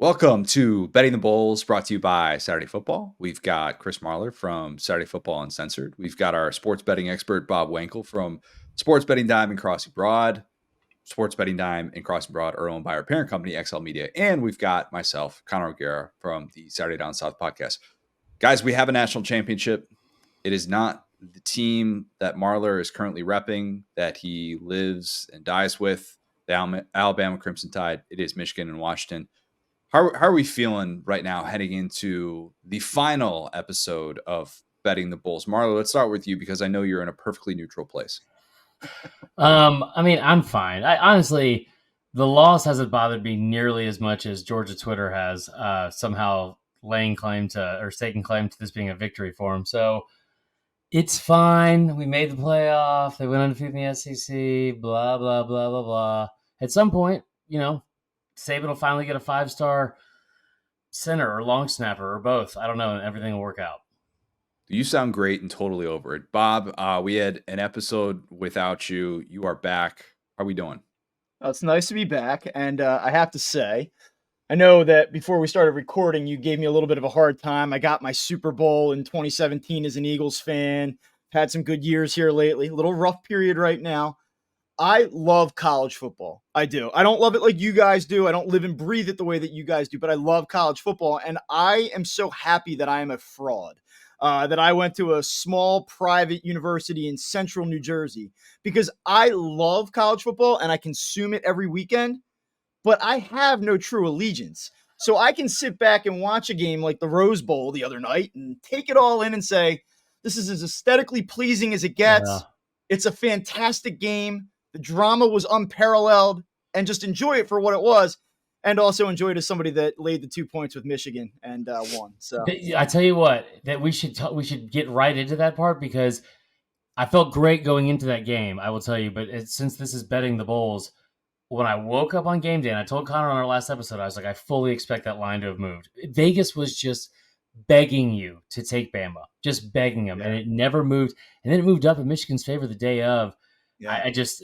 Welcome to Betting the Bowls, brought to you by Saturday Football. We've got Chris Marler from Saturday Football Uncensored. We've got our sports betting expert, Bob Wankel from Sports Betting Dime and Crossing Broad. Sports Betting Dime and Crossing Broad are owned by our parent company, XL Media. And we've got myself, Connor O'Gara, from the Saturday Down South podcast. Guys, we have a national championship. It is not the team that Marler is currently repping, that he lives and dies with, the Alabama Crimson Tide. It is Michigan and Washington. How are we feeling right now heading into the final episode of Betting the Bulls? Marlo, let's start with you because I know you're in a perfectly neutral place. I'm fine. Honestly, the loss hasn't bothered me nearly as much as Georgia Twitter has somehow taking claim to this being a victory for him. So it's fine. We made the playoff. They went undefeated in the SEC, blah, blah, blah, blah, blah. At some point, Saban will finally get a 5-star center or long snapper or both. I don't know, and everything will work out. You sound great and totally over it. Bob, we had an episode without you. You are back. How are we doing? It's nice to be back. And I have to say, I know that before we started recording, you gave me a little bit of a hard time. I got my Super Bowl in 2017 as an Eagles fan. Had some good years here lately. A little rough period right now. I love college football. I do. I don't love it like you guys do. I don't live and breathe it the way that you guys do, but I love college football. And I am so happy that I am a fraud. That I went to a small private university in central New Jersey because I love college football and I consume it every weekend, but I have no true allegiance. So I can sit back and watch a game like the Rose Bowl the other night and take it all in and say, this is as aesthetically pleasing as it gets. Yeah. It's a fantastic game. The drama was unparalleled, and just enjoy it for what it was. And also enjoy it as somebody that laid the 2 points with Michigan and won. So I tell you what, that we should get right into that part because I felt great going into that game. I will tell you, but since this is betting the Bulls, when I woke up on game day, and I told Connor on our last episode, I was like, I fully expect that line to have moved. Vegas was just begging you to take Bama, just begging them, and it never moved. And then it moved up in Michigan's favor the day of. Yeah. I just,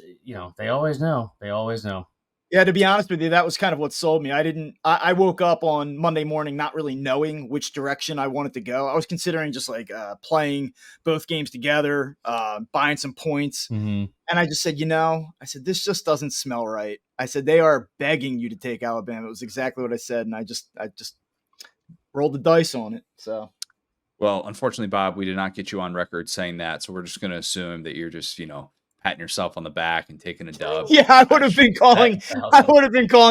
they always know. They always know. Yeah, to be honest with you, that was kind of what sold me. I woke up on Monday morning not really knowing which direction I wanted to go. I was considering just like playing both games together, buying some points. Mm-hmm. And I just said, this just doesn't smell right. I said, they are begging you to take Alabama. It was exactly what I said. And I just rolled the dice on it. So. Well, unfortunately, Bob, we did not get you on record saying that. So we're just going to assume that you're just, patting yourself on the back and taking a dub. Yeah, I would have been calling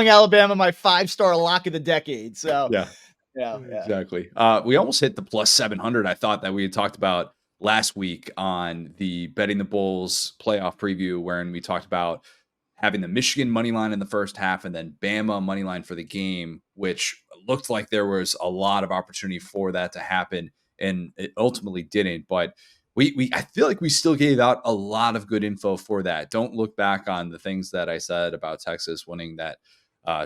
Alabama my 5-star lock of the decade. So yeah, exactly. We almost hit the plus 700. I thought that we had talked about last week on the Betting the Bulls playoff preview, wherein we talked about having the Michigan money line in the first half and then Bama money line for the game, which looked like there was a lot of opportunity for that to happen, and it ultimately didn't. But I feel like we still gave out a lot of good info for that. Don't look back on the things that I said about Texas winning that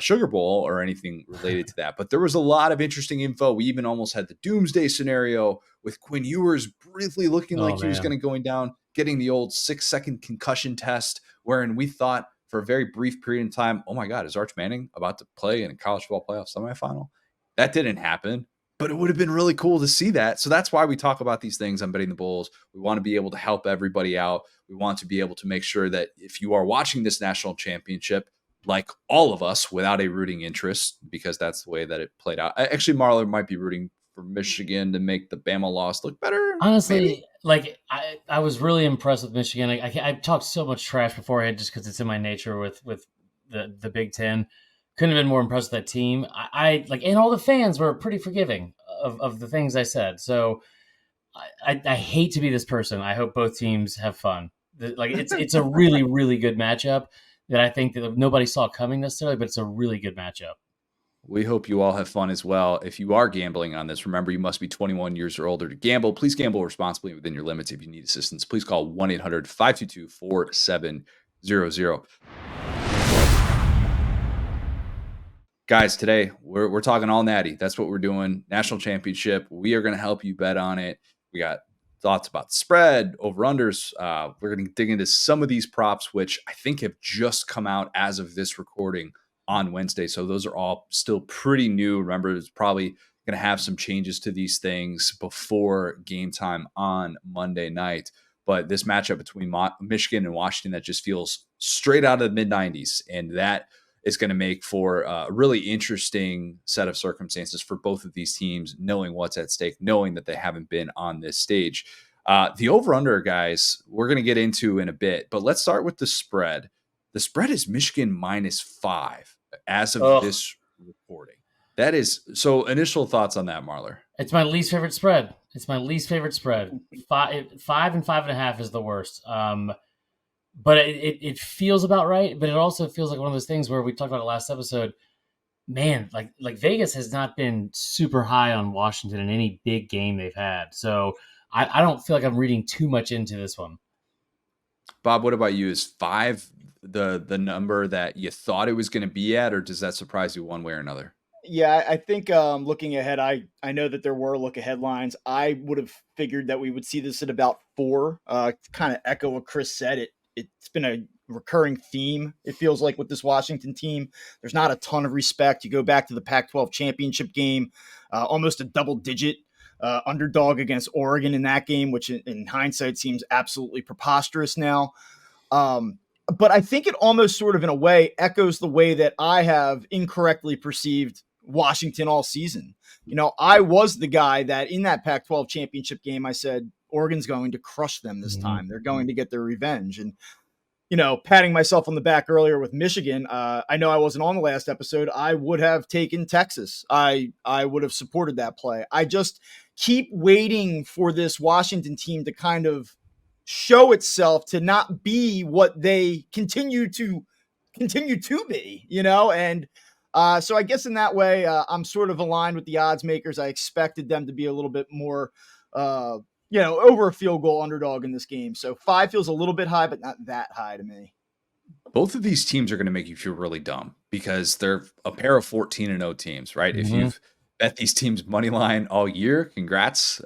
Sugar Bowl or anything related to that. But there was a lot of interesting info. We even almost had the doomsday scenario with Quinn Ewers briefly looking like he was going to going down, getting the old 6-second concussion test, wherein we thought for a very brief period of time, oh my God, is Arch Manning about to play in a college football playoff semifinal? That didn't happen. But it would have been really cool to see that. So that's why we talk about these things on Betting the Bulls. We want to be able to help everybody out. We want to be able to make sure that if you are watching this national championship, like all of us, without a rooting interest, because that's the way that it played out. Actually, Marler might be rooting for Michigan to make the Bama loss look better. Honestly, maybe. I was really impressed with Michigan. I talked so much trash beforehand just because it's in my nature with the Big Ten. Couldn't have been more impressed with that team. And all the fans were pretty forgiving of the things I said. So I hate to be this person. I hope both teams have fun. It's a really, really good matchup that I think that nobody saw coming necessarily, but it's a really good matchup. We hope you all have fun as well. If you are gambling on this, remember you must be 21 years or older to gamble. Please gamble responsibly within your limits. If you need assistance, please call 1-800-522-4700. Guys, today we're talking all natty. That's what we're doing. National championship. We are going to help you bet on it. We got thoughts about spread, over-unders. We're going to dig into some of these props, which I think have just come out as of this recording on Wednesday. So those are all still pretty new. Remember, it's probably going to have some changes to these things before game time on Monday night. But this matchup between Michigan and Washington that just feels straight out of the mid 90s. And that is going to make for a really interesting set of circumstances for both of these teams, knowing what's at stake, knowing that they haven't been on this stage. The over-under, guys, we're going to get into in a bit, but let's start with the spread. The spread is Michigan -5 as of this recording. That is, so initial thoughts on that, Marler? It's my least favorite spread. Five and 5.5 is the worst. But it feels about right, but it also feels like one of those things where we talked about it last episode. Man, like Vegas has not been super high on Washington in any big game they've had. So I don't feel like I'm reading too much into this one. Bob, what about you? Is 5 the number that you thought it was going to be at, or does that surprise you one way or another? Yeah, I think looking ahead, I know that there were look ahead lines. I would have figured that we would see this at about 4. Kind of echo what Chris said. It's been a recurring theme, it feels like, with this Washington team. There's not a ton of respect. You go back to the Pac-12 championship game, almost a double-digit underdog against Oregon in that game, which in hindsight seems absolutely preposterous now. But I think it almost sort of in a way echoes the way that I have incorrectly perceived Washington all season. You know, I was the guy that in that Pac-12 championship game, I said, Oregon's going to crush them this time. They're going to get their revenge. And, you know, patting myself on the back earlier with Michigan, I know I wasn't on the last episode. I would have taken Texas. I would have supported that play. I just keep waiting for this Washington team to kind of show itself to not be what they continue to be, you know? And so I guess in that way, I'm sort of aligned with the odds makers. I expected them to be a little bit more, over a field goal underdog in this game. So 5 feels a little bit high, but not that high to me. Both of these teams are going to make you feel really dumb because they're a pair of 14-0 teams, right? If you've bet these teams money line all year, congrats.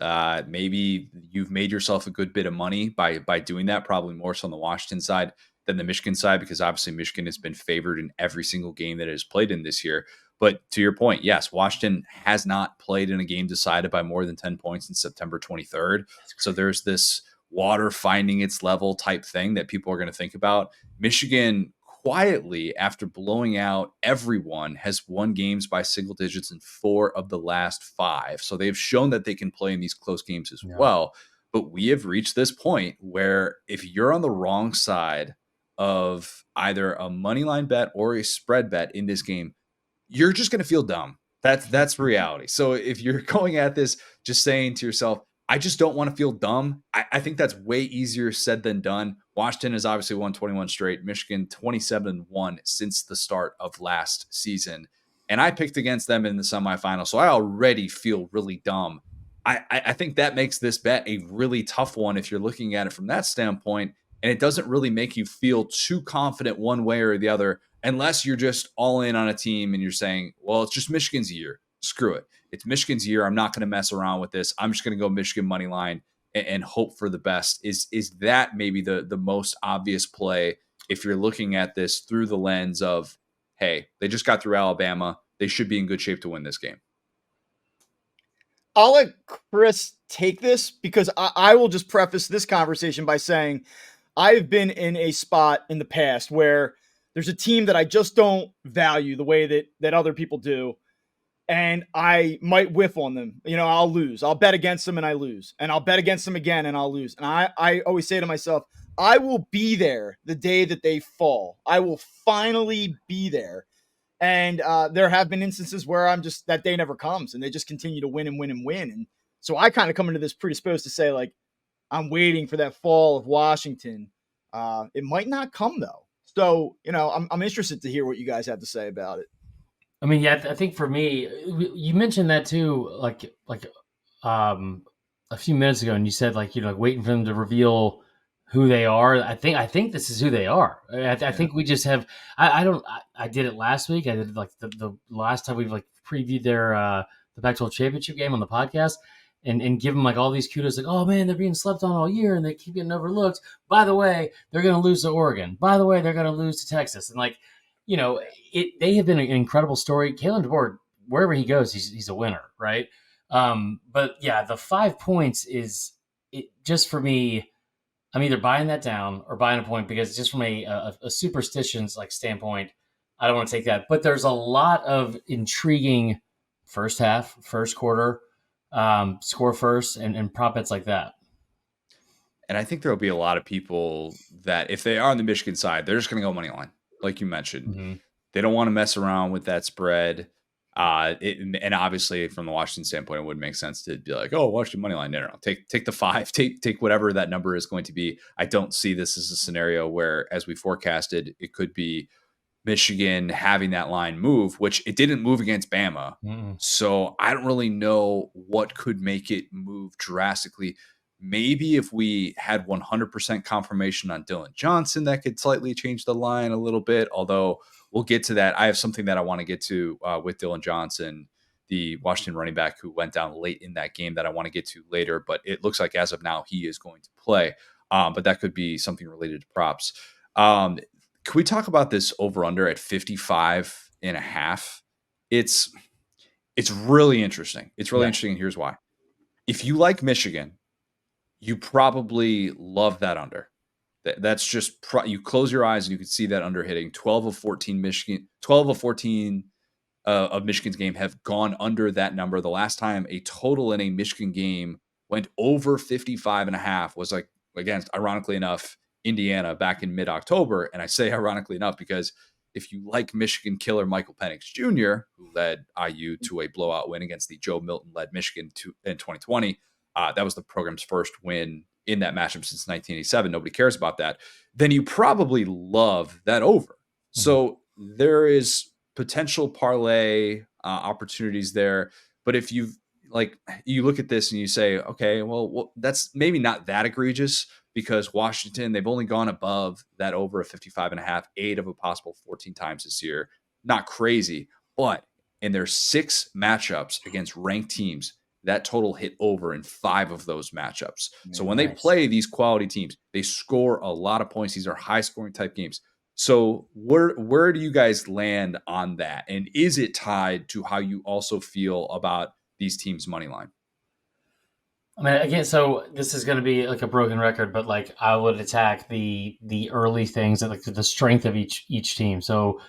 Maybe you've made yourself a good bit of money by doing that, probably more so on the Washington side than the Michigan side, because obviously Michigan has been favored in every single game that it has played in this year. But to your point, yes, Washington has not played in a game decided by more than 10 points since September 23rd. So there's this water finding its level type thing that people are going to think about. Michigan quietly, after blowing out everyone, has won games by single digits in 4 of the last 5. So they've shown that they can play in these close games as well. But we have reached this point where if you're on the wrong side of either a money line bet or a spread bet in this game, you're just going to feel dumb. That's reality. So if you're going at this just saying to yourself, I just don't want to feel dumb, I think that's way easier said than done. Washington has obviously won 21 straight. Michigan 27-1 since the start of last season. And I picked against them in the semifinal, so I already feel really dumb. I think that makes this bet a really tough one if you're looking at it from that standpoint. And it doesn't really make you feel too confident one way or the other, unless you're just all in on a team and you're saying, well, it's just Michigan's year. Screw it. It's Michigan's year. I'm not going to mess around with this. I'm just going to go Michigan money line and hope for the best. Is that maybe the most obvious play if you're looking at this through the lens of, hey, they just got through Alabama. They should be in good shape to win this game. I'll let Chris take this because I will just preface this conversation by saying I've been in a spot in the past where there's a team that I just don't value the way that other people do. And I might whiff on them. You know, I'll lose. I'll bet against them and I lose. And I'll bet against them again and I'll lose. And I always say to myself, I will be there the day that they fall. I will finally be there. And there have been instances where I'm just, that day never comes and they just continue to win and win and win. And so I kind of come into this predisposed to say, like, I'm waiting for that fall of Washington. It might not come though. So, you know, I'm interested to hear what you guys have to say about it. I mean, yeah, I think for me, you mentioned that too, like a few minutes ago, and you said like waiting for them to reveal who they are. I think this is who they are. I think we just have. I did it last week. I did like the last time we've like previewed their the Pac-12 championship game on the podcast, and give them like all these kudos, like, oh man, they're being slept on all year and they keep getting overlooked. By the way, they're going to lose to Oregon. By the way, they're going to lose to Texas, and like. they have been an incredible story. Kalen DeBoer, wherever he goes, he's a winner, right? But yeah, the 5 points is it just for me. I'm either buying that down or buying a point because just from a superstitions like standpoint, I don't want to take that. But there's a lot of intriguing first half, first quarter, score first, and prop bets like that. And I think there will be a lot of people that if they are on the Michigan side, they're just going to go money line, like you mentioned. Mm-hmm. They don't want to mess around with that spread. And obviously, from the Washington standpoint, it would make sense to be like, "Oh, Washington money line." No. Take the 5. Take whatever that number is going to be. I don't see this as a scenario where, as we forecasted, it could be Michigan having that line move, which it didn't move against Bama. Mm-mm. So I don't really know what could make it move drastically. Maybe if we had 100% confirmation on Dylan Johnson, that could slightly change the line a little bit. Although we'll get to that. I have something that I want to get to with Dylan Johnson, the Washington running back who went down late in that game that I want to get to later. But it looks like as of now, he is going to play. But that could be something related to props. Can we talk about this over under at 55.5? It's really interesting. It's really interesting. And here's why. If you like Michigan, you probably love that under. That's just you close your eyes and you can see that under hitting 12 of 14 Michigan, 12 of 14 of Michigan's game have gone under that number. The last time a total in a Michigan game went over 55.5 was like against, ironically enough, Indiana back in mid-October. And I say ironically enough because if you like Michigan killer Michael Penix Jr., who led IU to a blowout win against the Joe Milton-led Michigan in 2020, that was the program's first win in that matchup since 1987. Nobody cares about that. Then you probably love that over. Mm-hmm. So there is potential parlay opportunities there. But if you look at this and you say, okay, well, that's maybe not that egregious because Washington, they've only gone above that over a 55.5, 8 of a possible 14 times this year. Not crazy, but in their 6 matchups against ranked teams, that total hit over in 5 of those matchups. So when they play these quality teams, they score a lot of points. These are high scoring type games. So where do you guys land on that? And is it tied to how you also feel about these teams' money line? I mean, again, so this is going to be like a broken record, but like I would attack the early things and like the strength of each team. So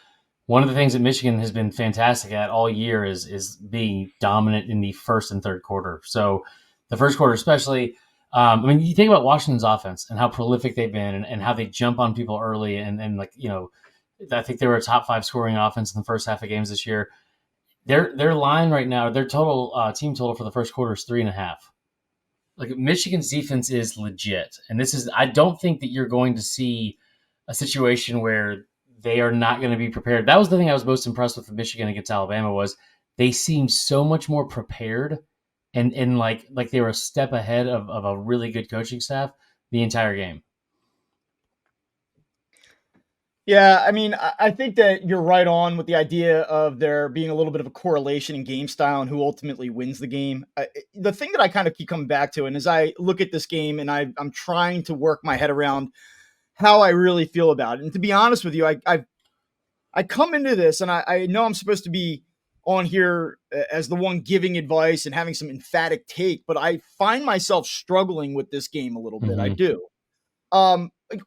one of the things that Michigan has been fantastic at all year is being dominant in the first and third quarter. So the first quarter, especially, I mean, you think about Washington's offense and how prolific they've been and how they jump on people early. And like, I think they were a top 5 scoring offense in the first half of games this year. Their line right now, their total team total for the first quarter is 3.5. Like Michigan's defense is legit. And I don't think that you're going to see a situation where they are not going to be prepared. That was the thing I was most impressed with Michigan against Alabama was they seemed so much more prepared and like they were a step ahead of a really good coaching staff the entire game. Yeah, I mean, I think that you're right on with the idea of there being a little bit of a correlation in game style and who ultimately wins the game. The thing that I kind of keep coming back to, and as I look at this game and I'm trying to work my head around how I really feel about it. And to be honest with you, I come into this and I know I'm supposed to be on here as the one giving advice and having some emphatic take, but I find myself struggling with this game a little bit. I do.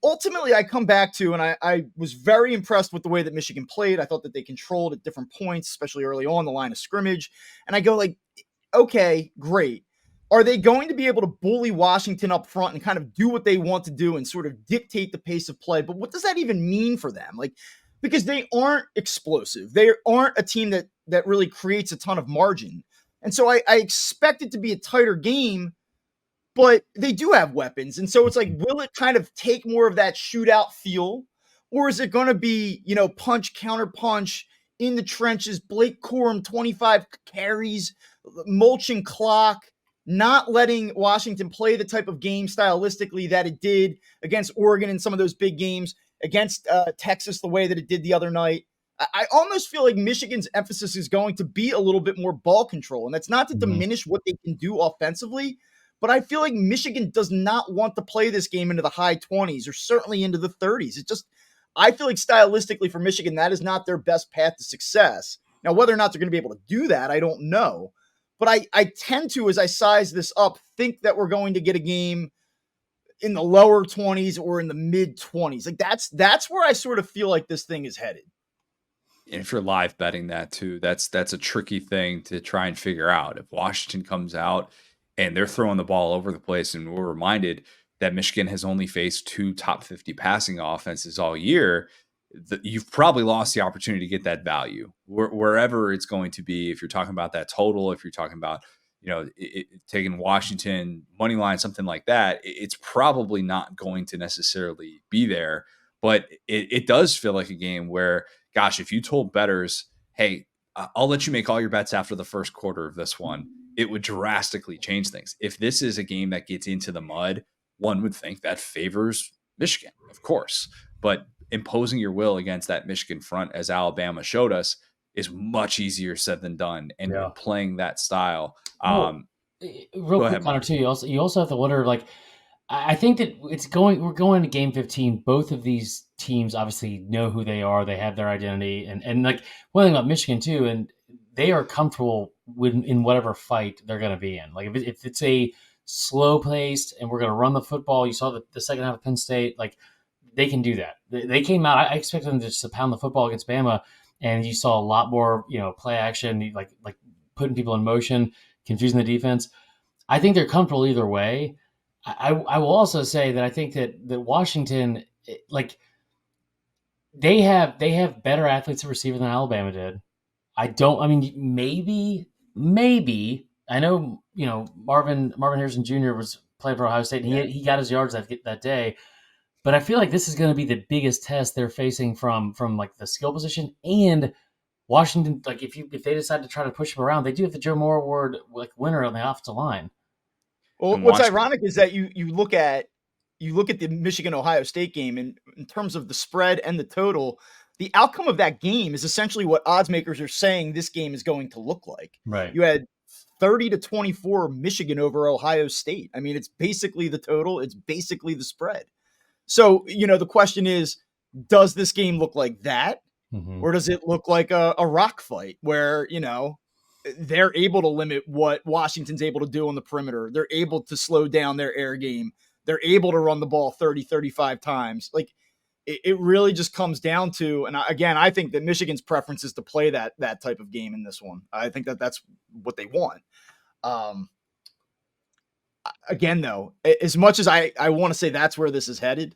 Ultimately, I come back to, and I was very impressed with the way that Michigan played. I thought that they controlled at different points, especially early on the line of scrimmage. And I go like, okay, great. Are they going to be able to bully Washington up front and kind of do what they want to do and sort of dictate the pace of play? But what does that even mean for them? Like, because they aren't explosive. They aren't a team that really creates a ton of margin. And so I expect it to be a tighter game, but they do have weapons. And so it's like, will it kind of take more of that shootout feel? Or is it going to be, punch, counter punch in the trenches, Blake Corum, 25 carries, mulching clock, not letting Washington play the type of game stylistically that it did against Oregon in some of those big games, against Texas the way that it did the other night. I almost feel like Michigan's emphasis is going to be a little bit more ball control. And that's not to diminish what they can do offensively, but I feel like Michigan does not want to play this game into the high 20s or certainly into the 30s. I feel like stylistically for Michigan, that is not their best path to success. Now, whether or not they're going to be able to do that, I don't know. But I tend to, as I size this up, think that we're going to get a game in the lower 20s or in the mid 20s. Like that's where I sort of feel like this thing is headed. And if you're live betting that too, that's a tricky thing to try and figure out. If Washington comes out and they're throwing the ball over the place, and we're reminded that Michigan has only faced 2 top 50 passing offenses all year, you've probably lost the opportunity to get that value wherever it's going to be. If you're talking about that total, if you're talking about taking Washington money line, something like that, it's probably not going to necessarily be there. But it does feel like a game where, gosh, if you told bettors, hey, I'll let you make all your bets after the first quarter of this one, it would drastically change things. If this is a game that gets into the mud, one would think that favors Michigan, of course. But imposing your will against that Michigan front, as Alabama showed us, is much easier said than done. And playing that style. Real quick, ahead, Connor, too. You also have to wonder, like, I think that we're going to game 15. Both of these teams obviously know who they are. They have their identity. And like one thing about Michigan too, and they are comfortable in whatever fight they're going to be in. Like if it's a slow paced and we're going to run the football, you saw the second half of Penn State, like they can do that. They came out, I expected them to just pound the football against Bama, and you saw a lot more, play action, like putting people in motion, confusing the defense. I think they're comfortable either way. I will also say that I think that Washington, like they have better athletes at receiver than Alabama did. Maybe I know, Marvin Harrison Jr. was playing for Ohio State, and he got his yards that day. But I feel like this is going to be the biggest test they're facing from like the skill position, and Washington. Like if they decide to try to push him around, they do have the Joe Moore Award winner on the offensive line. Well, what's ironic is that you look at the Michigan Ohio State game, and in terms of the spread and the total, the outcome of that game is essentially what odds makers are saying this game is going to look like. Right. You had 30-24 Michigan over Ohio State. I mean, it's basically the total. It's basically the spread. So, the question is, does this game look like that? Mm-hmm. Or does it look like a rock fight where, they're able to limit what Washington's able to do on the perimeter? They're able to slow down their air game. They're able to run the ball 30, 35 times. Like it really just comes down to, and again, I think that Michigan's preference is to play that type of game in this one. I think that that's what they want. Again, though, as much as I want to say that's where this is headed,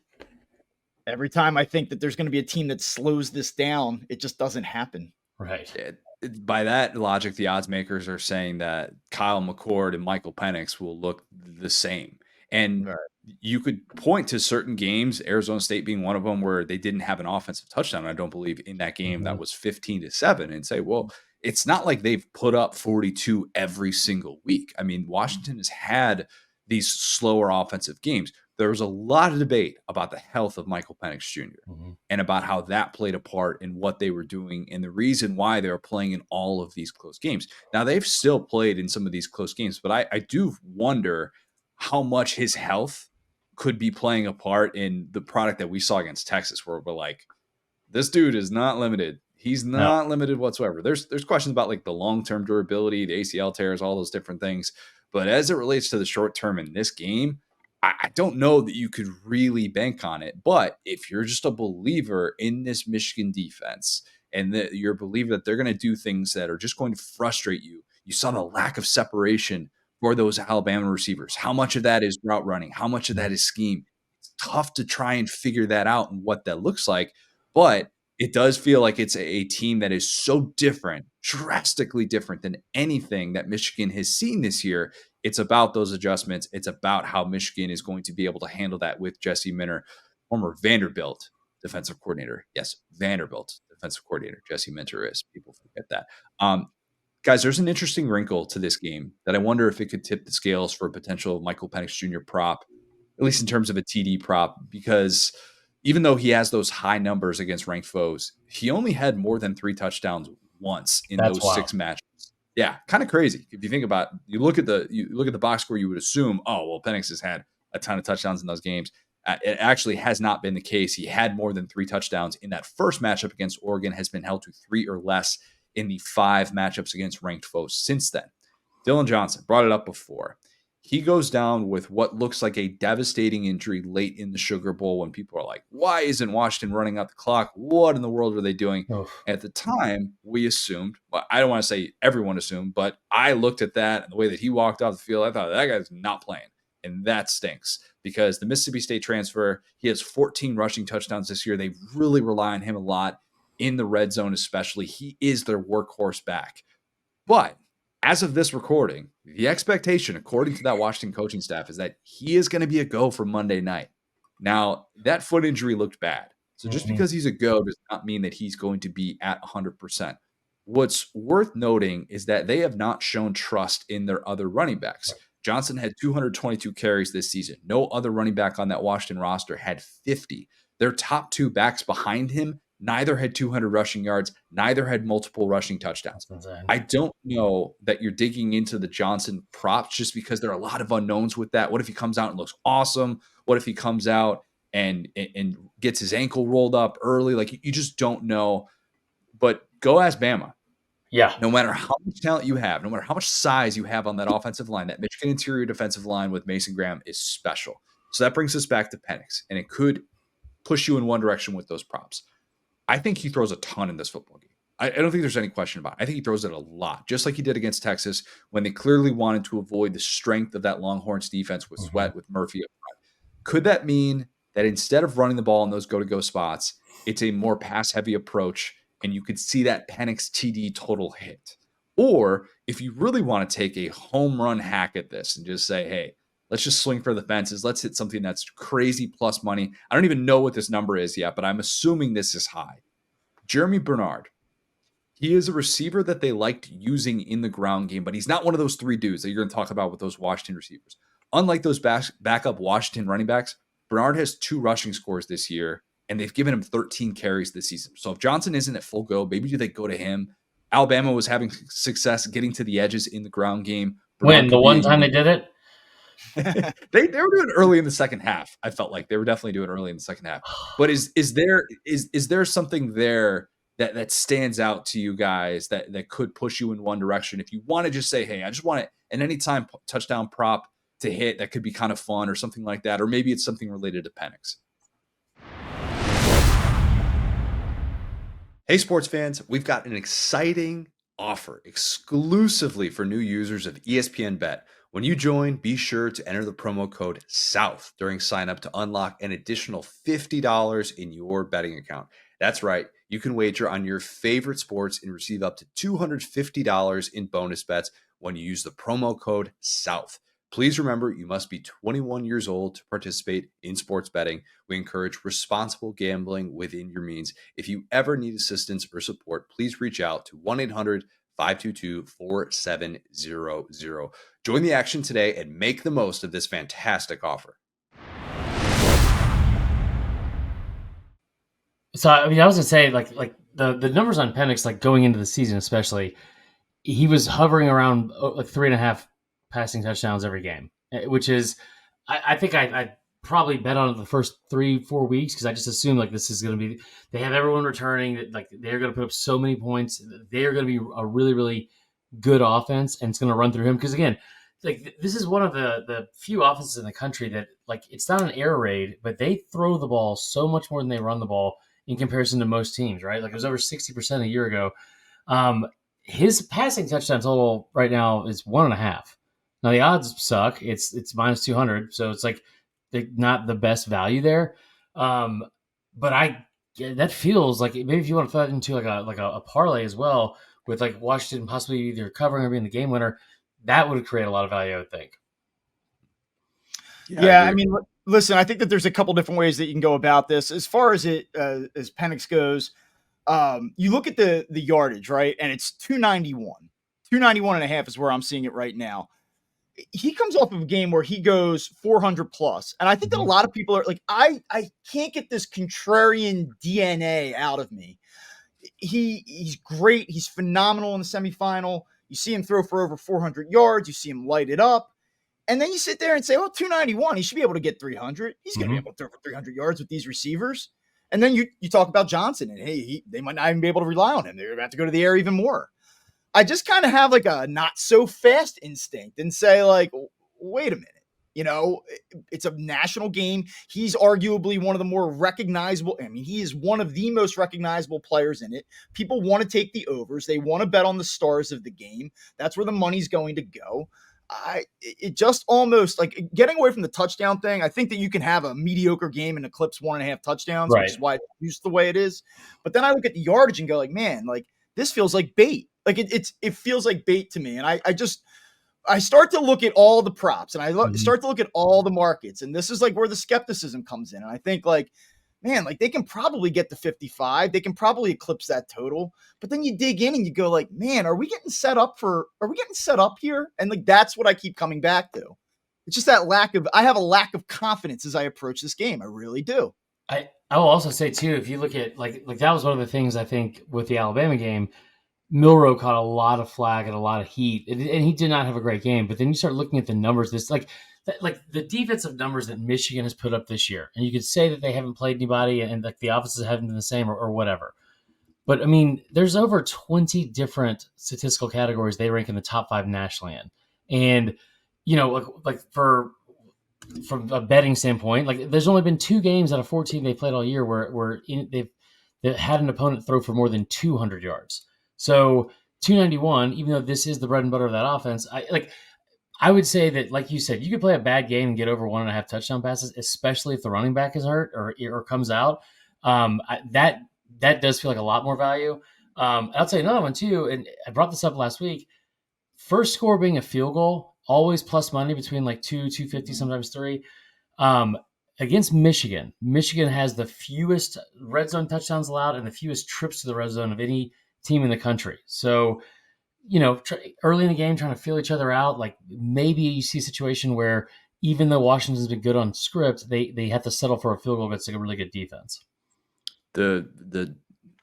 every time I think that there's going to be a team that slows this down, it just doesn't happen. Right. By that logic, the odds makers are saying that Kyle McCord and Michael Penix will look the same. And you could point to certain games, Arizona State being one of them, where they didn't have an offensive touchdown. I don't believe in that game that was 15-7, and say, well, it's not like they've put up 42 every single week. I mean, Washington has had these slower offensive games. There was a lot of debate about the health of Michael Penix Jr. And about how that played a part in what they were doing and the reason why they were playing in all of these close games. Now, they've still played in some of these close games, but I do wonder how much his health could be playing a part in the product that we saw against Texas, where we're like, this dude is not limited. He's not limited whatsoever. There's questions about like the long-term durability, the ACL tears, all those different things. But as it relates to the short term in this game, I don't know that you could really bank on it. But if you're just a believer in this Michigan defense and that you're a believer that they're going to do things that are just going to frustrate you, you saw the lack of separation for those Alabama receivers. How much of that is route running? How much of that is scheme? It's tough to try and figure that out and what that looks like. But it does feel like it's a team that is so different, drastically different than anything that Michigan has seen this year. It's about those adjustments. It's about how Michigan is going to be able to handle that with Jesse Minter, former Vanderbilt defensive coordinator. Yes, Vanderbilt defensive coordinator. Jesse Minter is. People forget that. Guys, there's an interesting wrinkle to this game that I wonder if it could tip the scales for a potential Michael Penix Jr. prop, at least in terms of a TD prop, because even though he has those high numbers against ranked foes, he only had more than 3 touchdowns once in those 6 matches. Yeah, kind of crazy. If you think about, you look at the box score, you would assume, oh, well, Penix has had a ton of touchdowns in those games. It actually has not been the case. He had more than 3 touchdowns in that first matchup against Oregon, has been held to 3 or less in the 5 matchups against ranked foes since then. Dylan Johnson, brought it up before. He goes down with what looks like a devastating injury late in the Sugar Bowl when people are like, why isn't Washington running out the clock? What in the world are they doing? Oof. At the time, we assumed, well, I don't want to say everyone assumed, but I looked at that and the way that he walked off the field, I thought that guy's not playing. And that stinks because the Mississippi State transfer, he has 14 rushing touchdowns this year. They really rely on him a lot in the red zone, especially. He is their workhorse back. But as of this recording, the expectation, according to that Washington coaching staff, is that he is going to be a go for Monday night. Now, that foot injury looked bad. So just because he's a go does not mean that he's going to be at 100%. What's worth noting is that they have not shown trust in their other running backs. Johnson had 222 carries this season. No other running back on that Washington roster had 50. Their top 2 backs behind him, neither had 200 rushing yards, neither had multiple rushing touchdowns. I don't know that you're digging into the Johnson props just because there are a lot of unknowns with that. What if he comes out and looks awesome? What if he comes out and gets his ankle rolled up early? Like, you just don't know. But go ask Bama. Yeah. No matter how much talent you have, no matter how much size you have on that offensive line, that Michigan interior defensive line with Mason Graham is special. So that brings us back to Penix, and it could push you in one direction with those props. I think he throws a ton in this football game. I don't think there's any question about it. I think he throws it a lot, just like he did against Texas when they clearly wanted to avoid the strength of that Longhorns defense with Sweat, with Murphy up front. Could that mean that instead of running the ball in those go-to-go spots, it's a more pass-heavy approach, and you could see that Penix TD total hit? Or if you really want to take a home run hack at this and just say, hey, let's just swing for the fences. Let's hit something that's crazy plus money. I don't even know what this number is yet, but I'm assuming this is high. Jeremy Bernard. He is a receiver that they liked using in the ground game, but he's not one of those 3 dudes that you're going to talk about with those Washington receivers. Unlike those backup Washington running backs, Bernard has 2 rushing scores this year, and they've given him 13 carries this season. So if Johnson isn't at full go, maybe they go to him. Alabama was having success getting to the edges in the ground game. When? The one time they did it? they were doing it early in the second half. I felt like they were definitely doing it early in the second half. But is there something there that stands out to you guys that could push you in one direction? If you want to just say, hey, I just want an anytime touchdown prop to hit that could be kind of fun or something like that, or maybe it's something related to Penix. Hey, sports fans, we've got an exciting offer exclusively for new users of ESPN Bet. When you join, be sure to enter the promo code SOUTH during sign up to unlock an additional $50 in your betting account. That's right. You can wager on your favorite sports and receive up to $250 in bonus bets when you use the promo code SOUTH. Please remember, you must be 21 years old to participate in sports betting. We encourage responsible gambling within your means. If you ever need assistance or support, please reach out to 1-800-522-4700. Join the action today and make the most of this fantastic offer. So, I mean, I was going to say, like the numbers on Penix, like going into the season especially, he was hovering around like 3.5 passing touchdowns every game, which is, I think I probably bet on it the first 3-4 weeks because I just assumed like this is going to be, they have everyone returning, like they're going to put up so many points. They're going to be a really, really good offense, and it's going to run through him. Because again, like this is one of the few offenses in the country that, like, it's not an air raid, but they throw the ball so much more than they run the ball in comparison to most teams, right? Like it was over 60% a year ago. His passing touchdown total right now is 1.5. Now the odds suck. It's minus 200, so it's like not the best value there. But that feels like maybe if you want to throw that into like a parlay as well, with like Washington possibly either covering or being the game winner, that would create a lot of value, I would think. Yeah, I mean, listen, I think that there's a couple different ways that you can go about this. As far as as Penix goes, you look at the yardage, right? And it's 291. 291.5 is where I'm seeing it right now. He comes off of a game where he goes 400 plus. And I think that a lot of people are like, I can't get this contrarian DNA out of me. He's great. He's phenomenal in the semifinal. You see him throw for over 400 yards. You see him light it up. And then you sit there and say, well, 291, he should be able to get 300. He's going to be Mm-hmm. able to throw for 300 yards with these receivers. And then you talk about Johnson, and hey, they might not even be able to rely on him. They're going to have to go to the air even more. I just kind of have like a not so fast instinct and say, like, wait a minute. You know, it's a national game. He's arguably one of the more recognizable. I mean, he is one of the most recognizable players in it. People want to take the overs. They want to bet on the stars of the game. That's where the money's going to go. It just almost like getting away from the touchdown thing. I think that you can have a mediocre game and eclipse 1.5 touchdowns, Right. which is why it's used the way it is. But then I look at the yardage and go, like, man, like this feels like bait. Like it feels like bait to me. And I start to look at all the props and start to look at all the markets. And this is like where the skepticism comes in. And I think like, man, like they can probably get to 55. They can probably eclipse that total. But then you dig in and you go like, man, are we getting set up here? And like, that's what I keep coming back to. It's just that I have a lack of confidence as I approach this game. I really do. I will also say too, if you look at like that was one of the things I think with the Alabama game, Milroe caught a lot of flag and a lot of heat, and he did not have a great game. But then you start looking at the numbers. This like the defensive numbers that Michigan has put up this year, and you could say that they haven't played anybody, and like the offenses haven't been the same or whatever. But I mean, there's over 20 different statistical categories they rank in the top 5 nationally in, and you know, like from a betting standpoint, like there's only been 2 games out of 14 they played all year where they've had an opponent throw for more than 200 yards. So 291, even though this is the bread and butter of that offense, I would say that, like you said, you could play a bad game and get over 1.5 touchdown passes, especially if the running back is hurt or comes out. That does feel like a lot more value. I'll tell you another one too, and I brought this up last week. First score being a field goal, always plus money between like 250, sometimes 3. Against Michigan has the fewest red zone touchdowns allowed and the fewest trips to the red zone of any team in the country. So, you know, early in the game, trying to feel each other out, like maybe you see a situation where even though Washington's been good on script, they have to settle for a field goal against a really good defense. The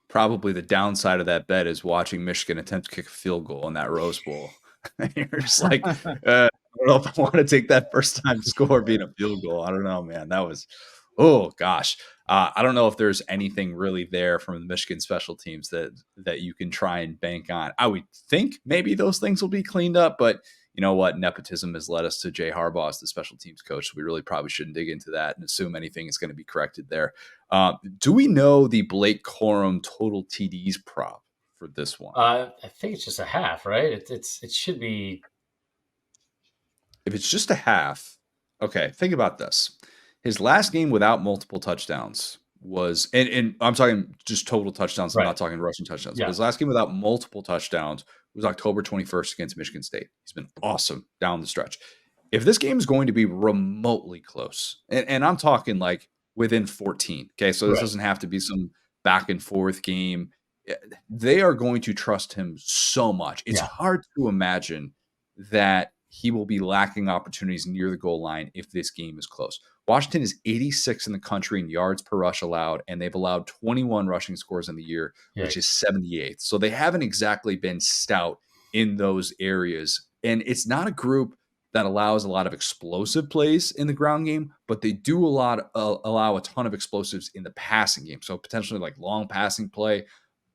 probably the downside of that bet is watching Michigan attempt to kick a field goal in that Rose Bowl. You're just like, I don't know if I want to take that first time score being a field goal. I don't know, man. That was, oh gosh. I don't know if there's anything really there from the Michigan special teams that you can try and bank on. I would think maybe those things will be cleaned up, but you know what? Nepotism has led us to Jay Harbaugh as the special teams coach. So we really probably shouldn't dig into that and assume anything is going to be corrected there. Do we know the Blake Corum total TDs prop for this one? I think it's just a half, right? It should be. If it's just a half, okay, think about this. His last game without multiple touchdowns was, and I'm talking just total touchdowns. Right. I'm not talking rushing touchdowns. Yeah. His last game without multiple touchdowns was October 21st against Michigan State. He's been awesome down the stretch. If this game is going to be remotely close, and I'm talking like within 14, okay, so this doesn't have to be some back and forth game. They are going to trust him so much. It's hard to imagine that he will be lacking opportunities near the goal line if this game is close. Washington is 86 in the country in yards per rush allowed, and they've allowed 21 rushing scores in the year, which is 78th. So they haven't exactly been stout in those areas. And it's not a group that allows a lot of explosive plays in the ground game, but they do allow a ton of explosives in the passing game. So potentially like long passing play,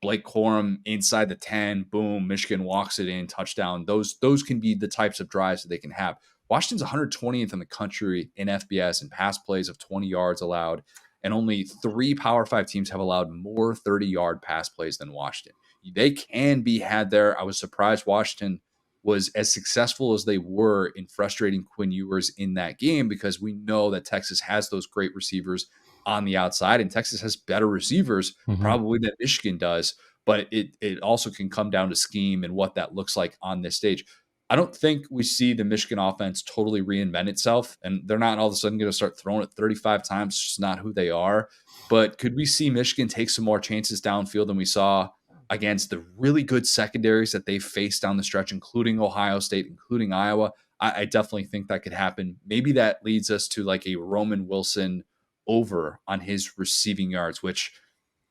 Blake Corum inside the 10, boom, Michigan walks it in, touchdown. Those can be the types of drives that they can have. Washington's 120th in the country in FBS and pass plays of 20 yards allowed, and only 3 Power 5 teams have allowed more 30-yard pass plays than Washington. They can be had there. I was surprised Washington was as successful as they were in frustrating Quinn Ewers in that game, because we know that Texas has those great receivers on the outside, and Texas has better receivers probably than Michigan does, but it also can come down to scheme and what that looks like on this stage. I don't think we see the Michigan offense totally reinvent itself, and they're not all of a sudden going to start throwing it 35 times. It's just not who they are. But could we see Michigan take some more chances downfield than we saw against the really good secondaries that they faced down the stretch, including Ohio State, including Iowa? I definitely think that could happen. Maybe that leads us to like a Roman Wilson over on his receiving yards, which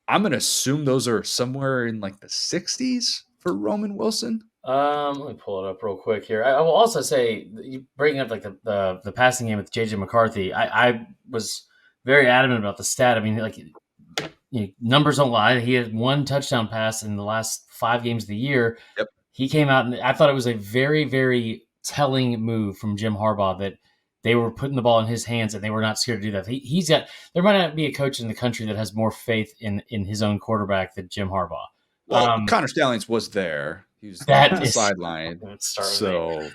I'm going to assume those are somewhere in like the 60s for Roman Wilson. Let me pull it up real quick here. I will also say, you bringing up like the passing game with JJ McCarthy. I was very adamant about the stat. I mean, like, numbers don't lie. He had 1 touchdown pass in the last 5 games of the year. Yep. He came out, and I thought it was a very, very telling move from Jim Harbaugh that they were putting the ball in his hands and they were not scared to do that. He's got. There might not be a coach in the country that has more faith in his own quarterback than Jim Harbaugh. Well, Connor Stalions was there. He was That on the is- sideline. So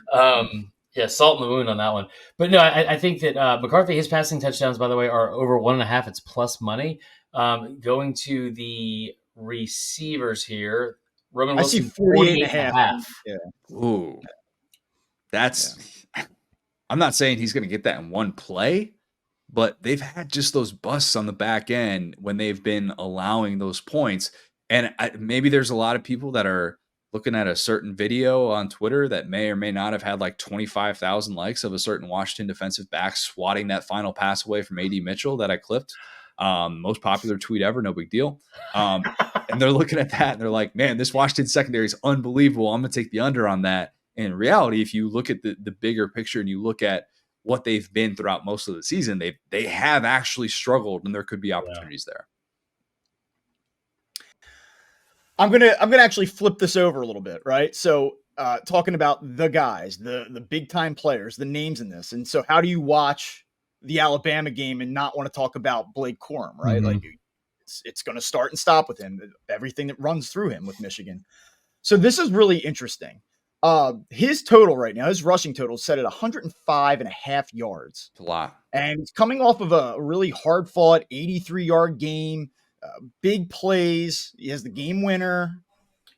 yeah, salt in the wound on that one. But no, I think that McCarthy, his passing touchdowns, by the way, are over 1.5. It's plus money. Going to the receivers here, Roman I see Wilson, 48.5. Yeah. Ooh, that's. Yeah. I'm not saying he's going to get that in one play, but they've had just those busts on the back end when they've been allowing those points. And maybe there's a lot of people that are looking at a certain video on Twitter that may or may not have had like 25,000 likes of a certain Washington defensive back swatting that final pass away from AD Mitchell that I clipped. Most popular tweet ever, no big deal. And they're looking at that and they're like, man, this Washington secondary is unbelievable. I'm going to take the under on that. And in reality, if you look at the bigger picture and you look at what they've been throughout most of the season, they have actually struggled, and there could be opportunities there. I'm gonna actually flip this over a little bit, right? So talking about the guys, the big time players, the names in this, and so how do you watch the Alabama game and not want to talk about Blake Corum, right? Mm-hmm. Like it's going to start and stop with him, everything that runs through him with Michigan. So this is really interesting. His total right now, his rushing total is set at 105.5 yards. It's a lot. And he's coming off of a really hard fought 83-yard game, big plays. He has the game winner.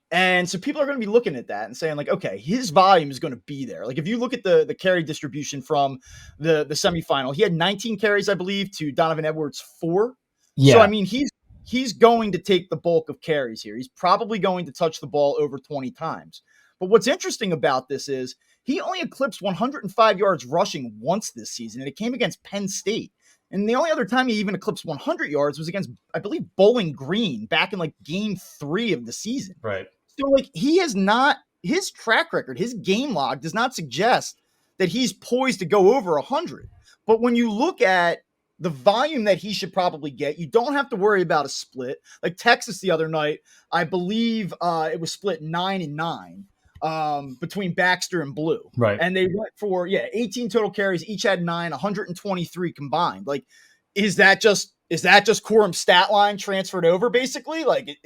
And so people are going to be looking at that and saying like, okay, his volume is going to be there. Like if you look at the carry distribution from the semifinal, he had 19 carries, I believe, to Donovan Edwards 4. Yeah. So, I mean, he's going to take the bulk of carries here. He's probably going to touch the ball over 20 times. But what's interesting about this is he only eclipsed 105 yards rushing once this season, and it came against Penn State. And the only other time he even eclipsed 100 yards was against, I believe, Bowling Green back in like game 3 of the season. Right. So like he has not, his track record, his game log does not suggest that he's poised to go over 100. But when you look at the volume that he should probably get, you don't have to worry about a split. Like Texas the other night, I believe it was split 9-9 between Baxter and Blue. Right. And they went for 18 total carries, each had 9, 123 combined. Like, is that just Corum's stat line transferred over basically? Like,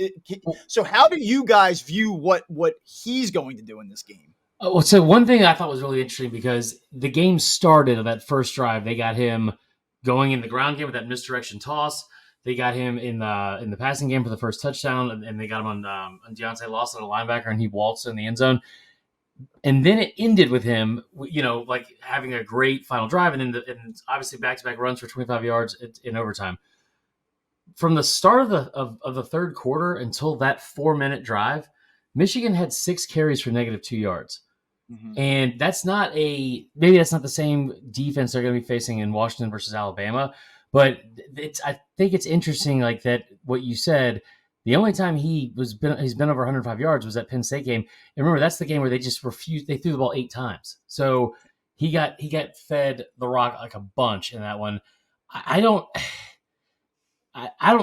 so how do you guys view what he's going to do in this game? Well, so one thing I thought was really interesting, because the game started on that first drive, they got him going in the ground game with that misdirection toss. They got him in the passing game for the first touchdown, and they got him on Deontay Lawson, a linebacker, and he waltzed in the end zone. And then it ended with him, like having a great final drive, and obviously back-to-back runs for 25 yards in overtime. From the start of the third quarter until that 4-minute drive, Michigan had 6 carries for -2 yards. Mm-hmm. And maybe that's not the same defense they're going to be facing in Washington versus Alabama. But I think it's interesting, like that, what you said. The only time he's been over 105 yards was that Penn State game. And remember, that's the game where they just refused. They threw the ball 8 times. So he got fed the rock like a bunch in that one. I don't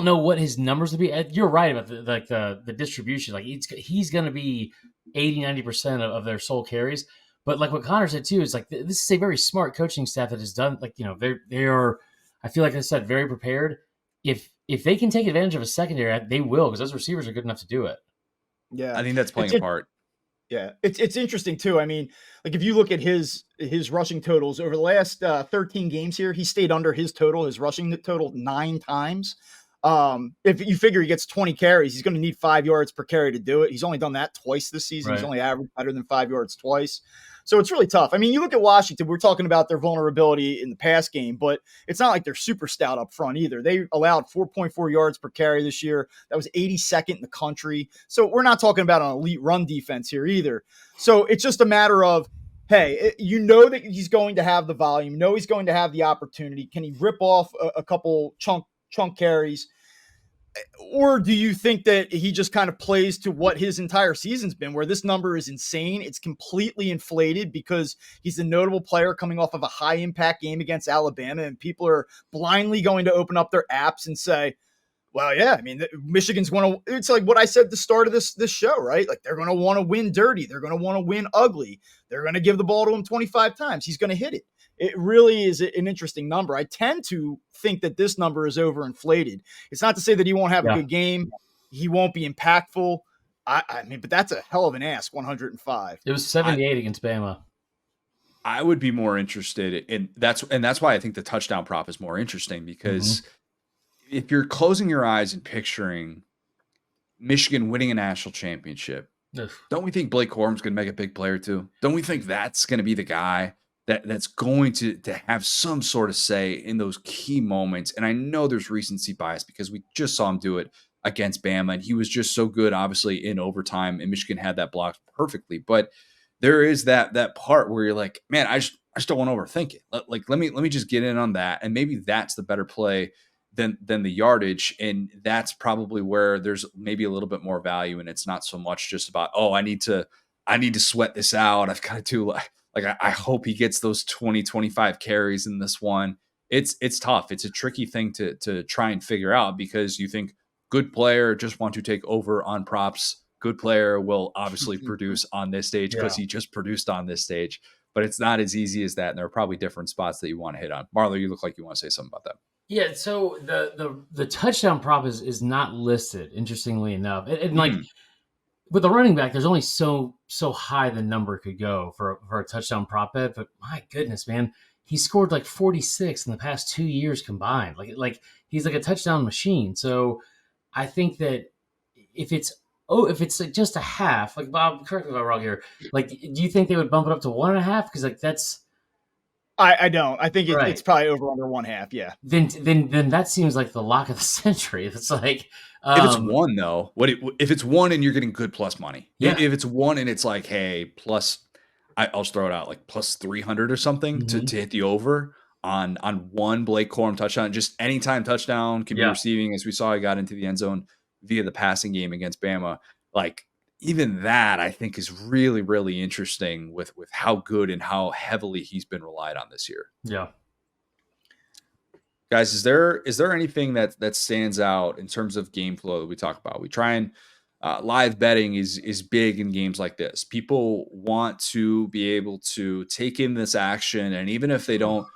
know what his numbers would be. You're right about the distribution. Like he's going to be 80-90% of their sole carries. But like what Connor said too, is like this is a very smart coaching staff that has done, like, they are. I feel like I said, very prepared. If they can take advantage of a secondary, they will, because those receivers are good enough to do it. Yeah, I think that's playing a part. Yeah, it's interesting too. I mean, like if you look at his rushing totals over the last 13 games here, he stayed under his rushing total 9 times. If you figure he gets 20 carries, he's going to need 5 yards per carry to do it. He's only done that twice this season. Right. He's only averaged better than 5 yards twice. So it's really tough. I mean, you look at Washington, we're talking about their vulnerability in the pass game, but it's not like they're super stout up front either. They allowed 4.4 yards per carry this year. That was 82nd in the country. So we're not talking about an elite run defense here either. So it's just a matter of, hey, you know that he's going to have the volume, he's going to have the opportunity. Can he rip off a couple chunk carries? Or do you think that he just kind of plays to what his entire season's been, where this number is insane? It's completely inflated because he's a notable player coming off of a high impact game against Alabama, and people are blindly going to open up their apps and say, well, yeah, I mean, Michigan's going to, it's like what I said at the start of this show, right? Like they're going to want to win dirty. They're going to want to win ugly. They're going to give the ball to him 25 times. He's going to hit it. It really is an interesting number. I tend to think that this number is overinflated. It's not to say that he won't have a good game. He won't be impactful. I mean, but that's a hell of an ask, 105. It was 78 against Bama. I would be more interested in that's why I think the touchdown prop is more interesting, because if you're closing your eyes and picturing Michigan winning a national championship, don't we think Blake Corum's going to make a big player too? Don't we think that's going to be the guy that's going to have some sort of say in those key moments? And I know there's recency bias because we just saw him do it against Bama, and he was just so good, obviously, in overtime, and Michigan had that blocked perfectly. But there is that part where you're like, man, I just don't want to overthink it. Like, let me just get in on that, and maybe that's the better play than the yardage. And that's probably where there's maybe a little bit more value. And it's not so much just about, oh, I need to sweat this out. I've got to do I hope he gets those 20, 25 carries in this one. It's tough. It's a tricky thing to try and figure out, because you think good player, just want to take over on props. Good player will obviously produce on this stage because he just produced on this stage, but it's not as easy as that. And there are probably different spots that you want to hit on. Marler, you look like you want to say something about that. Yeah, so the touchdown prop is not listed, interestingly enough. And like with the running back, there's only so high the number could go for a touchdown prop bet. But my goodness, man, he scored like 46 in the past 2 years combined. Like he's like a touchdown machine. So I think that if it's like just a half, like Bob, correct me if I'm wrong here. Like, do you think they would bump it up to 1.5? Because like that's. I don't. I think it's probably over under 1/2. Yeah. Then that seems like the lock of the century. It's like if it's one though, if it's one and you're getting good plus money? Yeah. If it's one and it's like, hey, plus, I'll just throw it out like plus 300 or something to hit the over on one Blake Corum touchdown. Just anytime touchdown can be receiving, as we saw, he got into the end zone via the passing game against Bama. Like, even that, I think, is really, really interesting with how good and how heavily he's been relied on this year. Yeah. Guys, is there anything that stands out in terms of game flow that we talk about? We try and live betting is big in games like this. People want to be able to take in this action, and even if they don't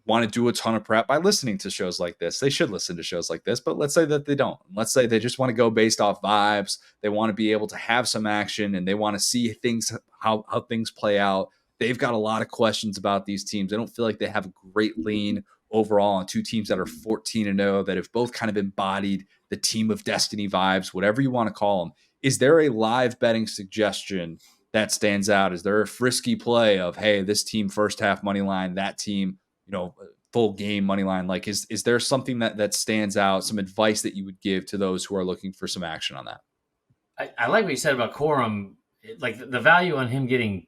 want to do a ton of prep by listening to shows like this, they should listen to shows like this. But let's say that they don't. Let's say they just want to go based off vibes. They want to be able to have some action, and they want to see things, how things play out. They've got a lot of questions about these teams. They don't feel like they have a great lean overall on two teams that are 14-0, that have both kind of embodied the team of destiny vibes, whatever you want to call them. Is there a live betting suggestion that stands out? Is there a frisky play of, hey, this team first half money line, that team, full game money line? Like, is there something that stands out, some advice that you would give to those who are looking for some action on that? I like what you said about Corum, like the value on him getting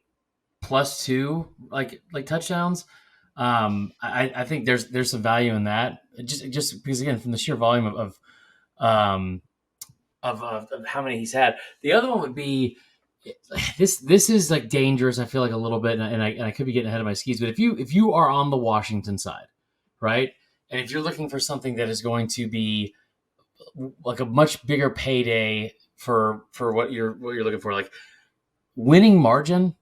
+2, like touchdowns. I think there's some value in that, just because, again, from the sheer volume of how many he's had. The other one would be this is like dangerous, I feel like, a little bit, and I could be getting ahead of my skis, but if you are on the Washington side, right, and if you're looking for something that is going to be like a much bigger payday for what you're looking for, like winning margin,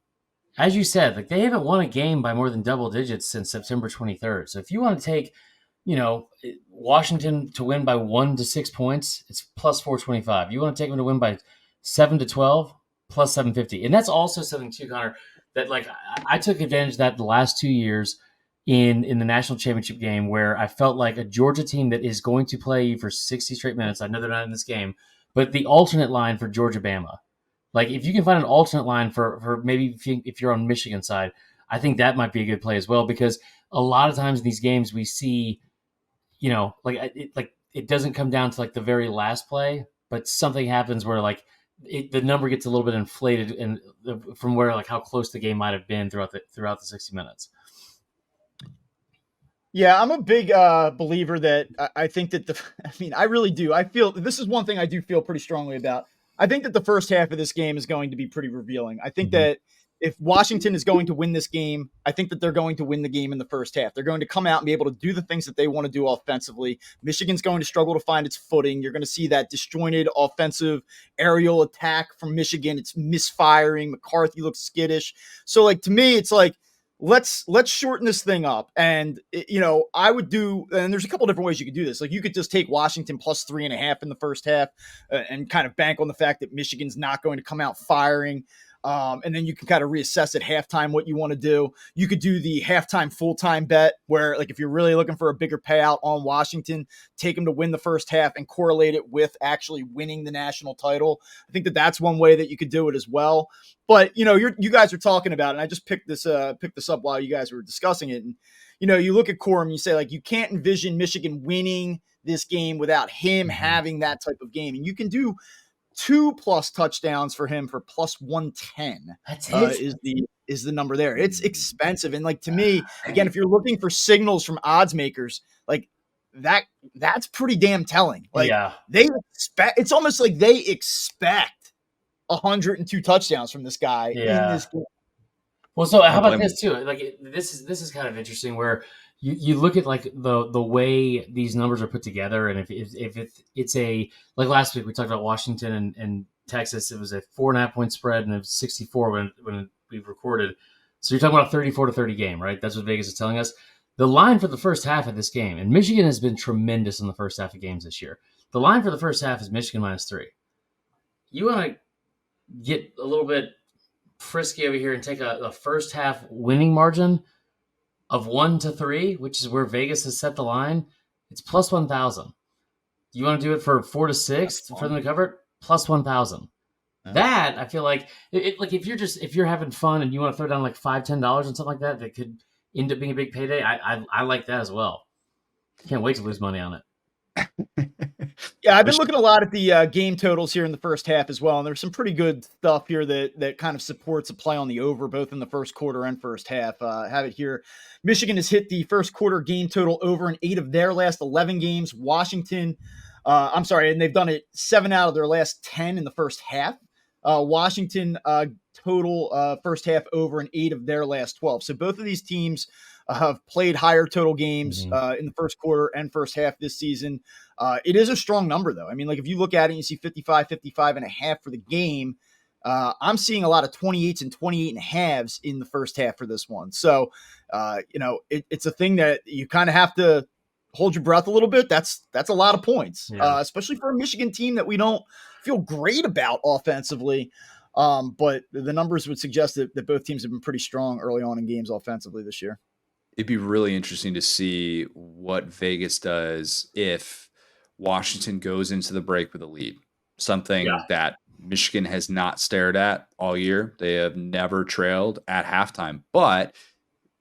as you said, like they haven't won a game by more than double digits since September 23rd. So if you want to take, Washington to win by 1 to 6 points, it's +425. You want to take them to win by 7 to 12, +750. And that's also something too, Connor, that like I took advantage of that the last 2 years in the national championship game, where I felt like a Georgia team that is going to play you for 60 straight minutes. I know they're not in this game, but the alternate line for Georgia Bama. Like, if you can find an alternate line for maybe if you're on Michigan side, I think that might be a good play as well, because a lot of times in these games we see, it doesn't come down to like the very last play, but something happens where like the number gets a little bit inflated, and from where like how close the game might have been throughout the 60 minutes. Yeah, I'm a big believer that I think that I mean, I really do. I feel this is one thing I do feel pretty strongly about. I think that the first half of this game is going to be pretty revealing. I think Mhm. that if Washington is going to win this game, I think that they're going to win the game in the first half. They're going to come out and be able to do the things that they want to do offensively. Michigan's going to struggle to find its footing. You're going to see that disjointed offensive aerial attack from Michigan. It's misfiring. McCarthy looks skittish. So, like, to me, it's like, let's shorten this thing up. And I would do, and there's a couple different ways you could do this. Like, you could just take Washington plus 3.5 in the first half, and kind of bank on the fact that Michigan's not going to come out firing. And then you can kind of reassess at halftime what you want to do. You could do the halftime full-time bet where, like, if you're really looking for a bigger payout on Washington, take them to win the first half and correlate it with actually winning the national title. I think that that's one way that you could do it as well. But you guys are talking about it, and I just picked this up while you guys were discussing it. And you look at Corum, you say, like, you can't envision Michigan winning this game without him Mhm. having that type of game, and you can do 2+ touchdowns for him for plus 110. That's it. Is the number there? It's expensive, and, like, to me, again, if you're looking for signals from odds makers, like, that's pretty damn telling. Like, Yeah. they expect, it's almost like they expect 102 touchdowns from this guy in Yeah. this game. Well, so I how don't about blame this too? Like this is kind of interesting where you look at like the way these numbers are put together, and if it's a like last week we talked about Washington and Texas, it was a 4.5 point spread and it was 64 when we recorded. So you're talking about a 34-30 game, right? That's what Vegas is telling us. The line for the first half of this game, and Michigan has been tremendous in the first half of games this year. The line for the first half is Michigan -3. You want to get a little bit frisky over here and take a first half winning margin of 1-3, which is where Vegas has set the line. It's plus 1,000. You want to do it for 4-6 for them to cover it? Plus 1,000. Yeah. That I feel like like if you're having fun and you want to throw down like $5-10 and something like that, that could end up being a big payday. I like that as well. Can't wait to lose money on it. Yeah, I've been looking a lot at the game totals here in the first half as well, and there's some pretty good stuff here that kind of supports a play on the over, both in the first quarter and first half. Have it here. Michigan has hit the first quarter game total over in 8 of their last 11 games. Washington, I'm sorry, and they've done it 7 out of their last 10 in the first half. Washington total first half over in 8 of their last 12. So both of these teams have played higher total games in the first quarter and first half this season. It is a strong number, though. I mean, like, if you look at it and you see 55.5 for the game, I'm seeing a lot of 28s and 28.5s in the first half for this one. So, it's a thing that you kind of have to hold your breath a little bit. That's a lot of points, Yeah. especially for a Michigan team that we don't feel great about offensively. But the numbers would suggest that both teams have been pretty strong early on in games offensively this year. It'd be really interesting to see what Vegas does if Washington goes into the break with a lead, something Yeah. that Michigan has not stared at all year. They have never trailed at halftime. But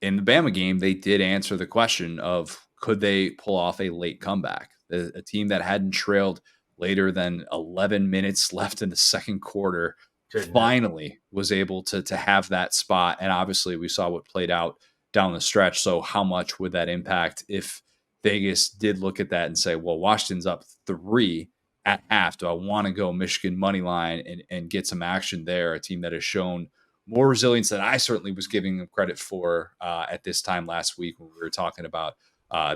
in the Bama game, they did answer the question of could they pull off a late comeback? A team that hadn't trailed later than 11 minutes left in the second quarter Couldn't have. finally was able to have that spot. And obviously we saw what played out down the stretch. So how much would that impact if Vegas did look at that and say, well, Washington's up 3 at half. Do I want to go Michigan money line and get some action there? A team that has shown more resilience than I certainly was giving them credit for at this time last week when we were talking about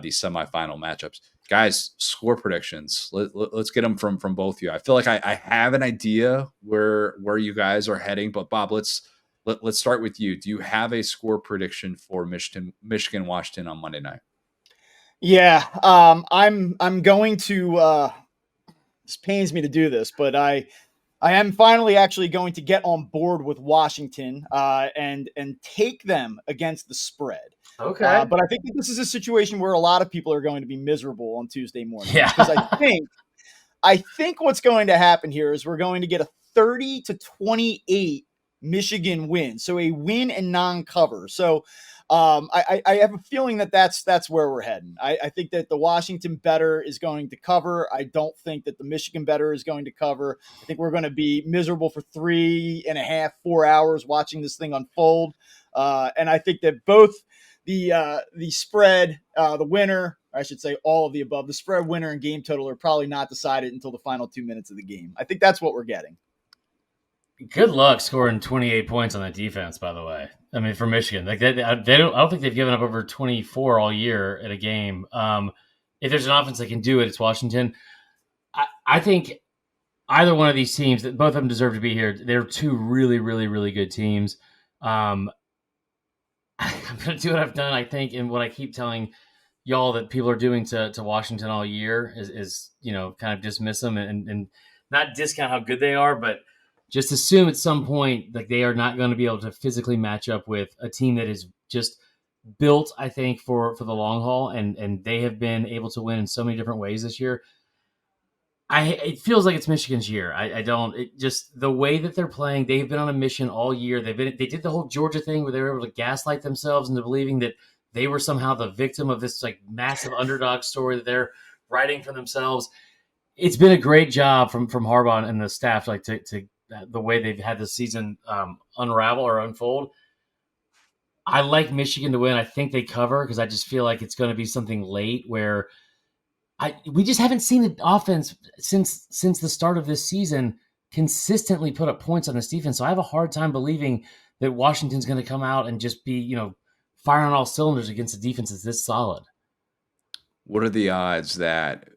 these semifinal matchups. Guys, score predictions. Let's get them from both of you. I feel like I have an idea where you guys are heading, but Bob, let's start with you. Do you have a score prediction for Michigan Washington on Monday night? Yeah, I'm going to. This pains me to do this, but I am finally actually going to get on board with Washington and take them against the spread. Okay. But I think that this is a situation where a lot of people are going to be miserable on Tuesday morning. Yeah. Because I think what's going to happen here is we're going to get a 30-28 Michigan win. So a win and non-cover. So I have a feeling that that's where we're heading. I think that the Washington better is going to cover. I don't think that the Michigan better is going to cover. I think we're going to be miserable for 3.5, 4 hours watching this thing unfold. And I think that both the spread, the winner, I should say all of the above, the spread, winner, and game total are probably not decided until the final 2 minutes of the game. I think that's what we're getting. Good luck scoring 28 points on that defense, by the way. I mean, for Michigan, like they don't. I don't think they've given up over 24 all year at a game. If there's an offense that can do it, it's Washington. I think either one of these teams, that both of them deserve to be here. They're two really, really, really good teams. I'm going to do what I've done, I think, and what I keep telling y'all that people are doing to Washington all year is kind of dismiss them and not discount how good they are, but just assume at some point like they are not going to be able to physically match up with a team that is just built, I think, for the long haul, and they have been able to win in so many different ways this year. It feels like it's Michigan's year. I don't. It just the way that they're playing. They've been on a mission all year. They did the whole Georgia thing where they were able to gaslight themselves into believing that they were somehow the victim of this like massive underdog story that they're writing for themselves. It's been a great job from Harbaugh and the staff, like to the way they've had the season unravel or unfold. I like Michigan to win. I think they cover because I just feel like it's going to be something late where we just haven't seen the offense since the start of this season consistently put up points on this defense. So I have a hard time believing that Washington's going to come out and just be, firing on all cylinders against a defense that's this solid. What are the odds that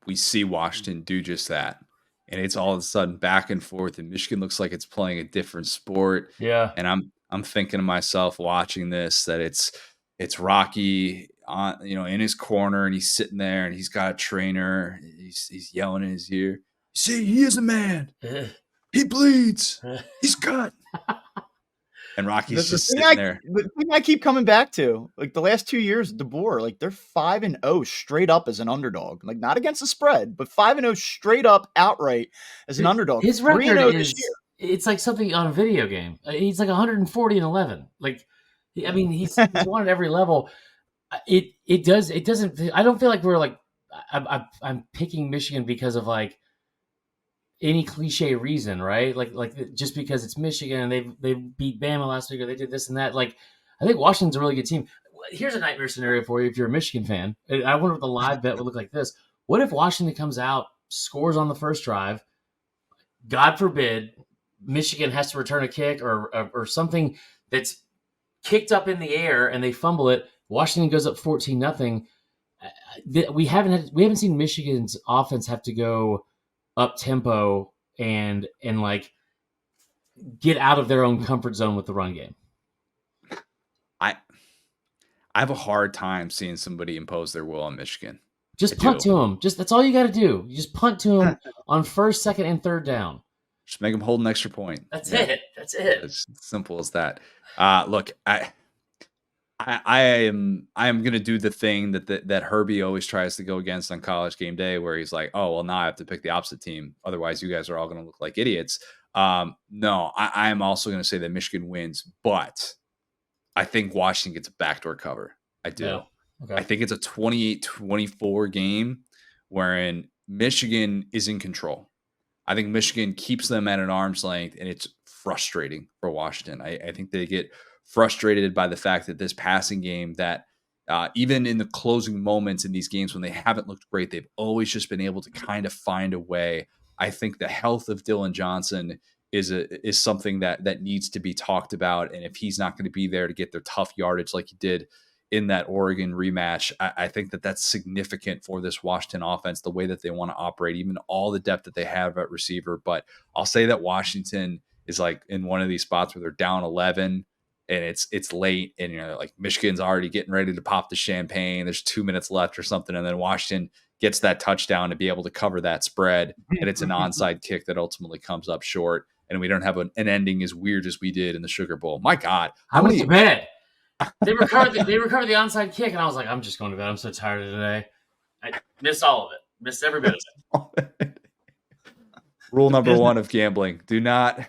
we see Washington do just that? And it's all of a sudden back and forth, and Michigan looks like it's playing a different sport. Yeah. And I'm thinking to myself watching this that it's Rocky on in his corner, and he's sitting there, and he's got a trainer. He's yelling in his ear. See, he is a man. He bleeds. He's cut. And Rocky's just sitting there. The thing I keep coming back to, like the last 2 years, DeBoer, like they're 5-0 straight up as an underdog, like not against the spread, but 5-0 straight up outright as an underdog. His record is it's like something on a video game. He's like 140-11. Like, I mean, he's won at every level. It doesn't. I don't feel like we're like I'm picking Michigan because of like any cliche reason, right? Like just because it's Michigan and they beat Bama last week or they did this and that. Like, I think Washington's a really good team. Here's a nightmare scenario for you if you're a Michigan fan. I wonder what the live bet would look like this. What if Washington comes out, scores on the first drive, God forbid, Michigan has to return a kick or something that's kicked up in the air and they fumble it. Washington goes up 14-0. We haven't seen Michigan's offense have to go up tempo and like get out of their own comfort zone with the run game. I have a hard time seeing somebody impose their will on Michigan. Just punt to them. That's all you got to do. You just punt to them on first, second, and third down. Just make them hold an extra point. That's it. It's simple as that. Look, I am going to do the thing that Herbie always tries to go against on College Game Day, where he's like, "Oh, well, now I have to pick the opposite team. Otherwise, you guys are all going to look like idiots." No, I am also going to say that Michigan wins, but I think Washington gets a backdoor cover. I do. Yeah. Okay. I think it's a 28-24 game wherein Michigan is in control. I think Michigan keeps them at an arm's length, and it's frustrating for Washington. I think they get frustrated by the fact that this passing game that even in the closing moments in these games when they haven't looked great, they've always just been able to kind of find a way. I think the health of Dylan Johnson is something that needs to be talked about. And if he's not going to be there to get their tough yardage like he did in that Oregon rematch, I think that's significant for this Washington offense, the way that they want to operate, even all the depth that they have at receiver. But I'll say that Washington is like in one of these spots where they're down 11 and it's late, and like Michigan's already getting ready to pop the champagne. There's 2 minutes left or something, and then Washington gets that touchdown to be able to cover that spread, and it's an onside kick that ultimately comes up short, and we don't have an ending as weird as we did in the Sugar Bowl. My God, I went to bed. They recovered the onside kick, and I was like, I'm just going to bed. I'm so tired of today. I missed all of it. Missed every bit of it. Rule number one of gambling: do not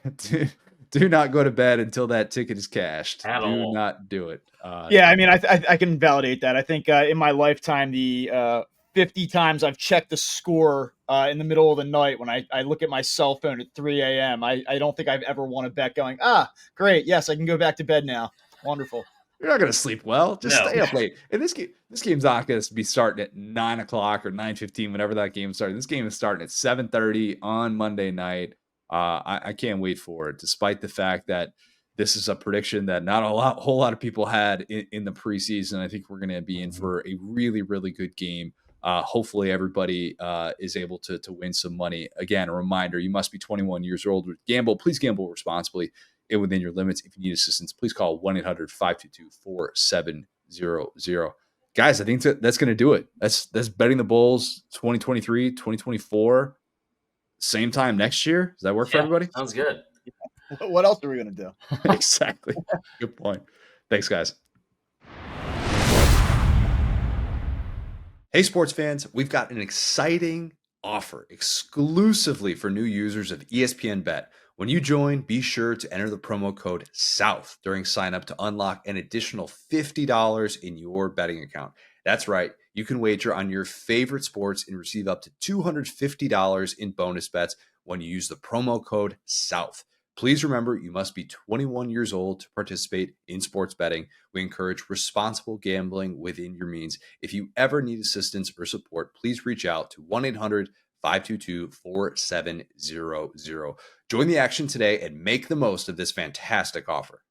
go to bed until that ticket is cashed. Do not do it. Yeah, I mean, I can validate that. I think in my lifetime, the 50 times I've checked the score in the middle of the night when I look at my cell phone at 3 a.m., I don't think I've ever won a bet going, great, yes, I can go back to bed now. Wonderful. you're not going to sleep well. Just No. stay up late. And this game's not going to be starting at 9 o'clock or 9:15, whenever that game started. This game is starting at 7:30 on Monday night. I can't wait for it, despite the fact that this is a prediction that not whole lot of people had in the preseason. I think we're going to be in for a really, really good game. Hopefully everybody is able to win some money. Again, a reminder, you must be 21 years old to gamble. Please gamble responsibly and within your limits. If you need assistance, please call 1-800-522-4700. Guys, I think that's going to do it. That's Betting the Bulls 2023, 2024. Same time next year. Does that work for everybody? Sounds good. What else are we going to do? Exactly. Good point. Thanks, guys. Hey, sports fans, we've got an exciting offer exclusively for new users of ESPN Bet. When you join, be sure to enter the promo code SOUTH during sign up to unlock an additional $50 in your betting account. That's right. You can wager on your favorite sports and receive up to $250 in bonus bets when you use the promo code SOUTH. Please remember, you must be 21 years old to participate in sports betting. We encourage responsible gambling within your means. If you ever need assistance or support, please reach out to 1-800-522-4700. Join the action today and make the most of this fantastic offer.